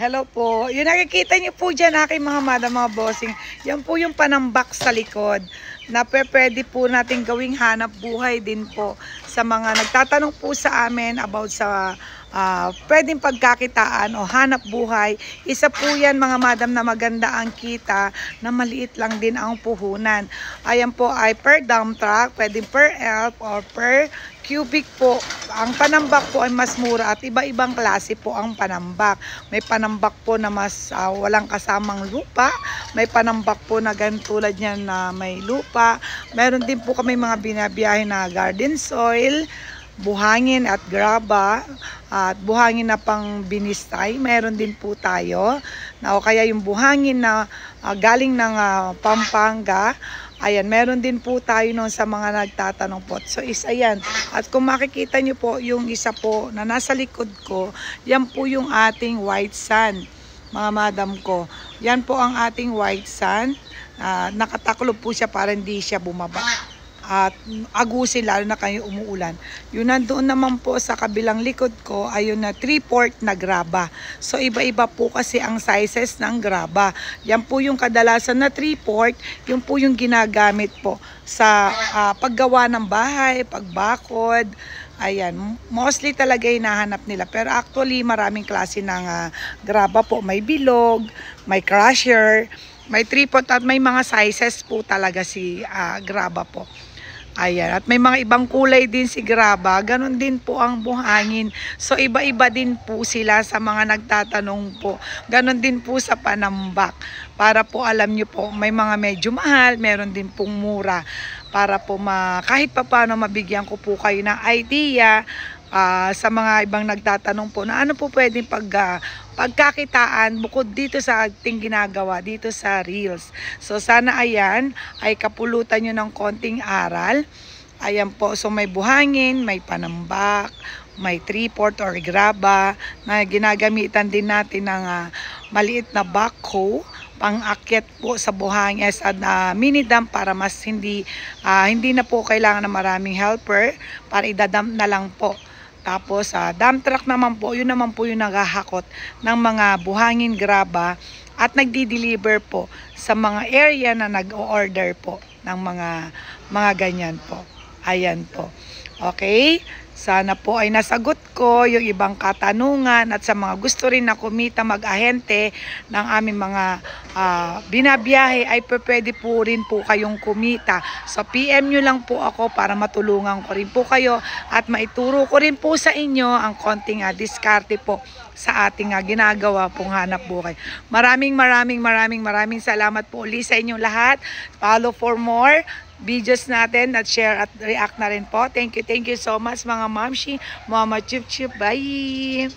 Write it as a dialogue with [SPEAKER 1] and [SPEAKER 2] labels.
[SPEAKER 1] Hello po. Yung nakikita niyo po dyan, aking mga madam, mga bossing, yan po yung panambak sa likod na pwede po natin gawing hanap buhay din po sa mga nagtatanong po sa amin about sa pwedeng pagkakitaan o hanap buhay. Isa po yan, mga madam, na maganda ang kita na maliit lang din ang puhunan. Ayan po ay per dump truck, pwedeng per elf or per cubic po. Ang panambak po ay mas mura at iba-ibang klase po ang panambak. May panambak po na mas walang kasamang lupa. May panambak po na tulad niyan na may lupa. Meron din po kami mga binabiyahe na garden soil, buhangin at graba, at buhangin na pang binistay. Meron din po tayo. O kaya yung buhangin na galing ng Pampanga. Ayan, meron din po tayo noon sa mga nagtatanong po. So, ayan. At kung makikita nyo po, yung isa po na nasa likod ko, yan po yung ating white sand, mga madam ko. Yan po ang ating white sand. Nakataklob po siya para hindi siya bumaba. At agusin lalo na kayo umuulan. Yun nandoon naman po sa kabilang likod ko ay yung na 3/4 na graba. So iba-iba po kasi ang sizes ng graba. Yan po yung kadalasan na 3/4, yun po yung ginagamit po sa paggawa ng bahay, pagbakod. Ayan, mostly talaga hinahanap nila. Pero actually maraming klase ng graba po. May bilog, may crusher, may 3/4 at may mga sizes po talaga si graba po. Ayan, at may mga ibang kulay din si graba, ganun din po ang buhangin. So iba-iba din po sila sa mga nagtatanong po. Ganun din po sa panambak. Para po alam nyo po, may mga medyo mahal, meron din pong mura. Para po kahit pa paano mabigyan ko po kayo ng idea sa mga ibang nagtatanong po na ano po pwedeng pagkakitaan bukod dito sa ating ginagawa dito sa Reels. So sana ayan ay kapulutan nyo ng konting aral. Ayan po, so may buhangin, may panambak, may 3/4 or graba na ginagamitan din natin ng maliit na backhoe pang-akyat po sa buhangin sa mini dump para mas hindi na po kailangan ng maraming helper, para idadump na lang po. Tapos dump truck naman po, yun naman po yung naghahakot ng mga buhangin graba at nagdi-deliver po sa mga area na nag-o-order po ng mga ganyan po. Ayan po. Okay? Sana po ay nasagot ko yung ibang katanungan at sa mga gusto rin na kumita mag-ahente ng aming mga binabiyahe ay pwede po rin po kayong kumita. So PM nyo lang po ako para matulungan ko rin po kayo at maituro ko rin po sa inyo ang konting diskarte po sa ating ginagawa pong hanap buhay. Maraming salamat po ulit sa inyong lahat. Follow for more videos natin at share at react na rin po. Thank you so much mga mamshi, mama chup chup. Bye!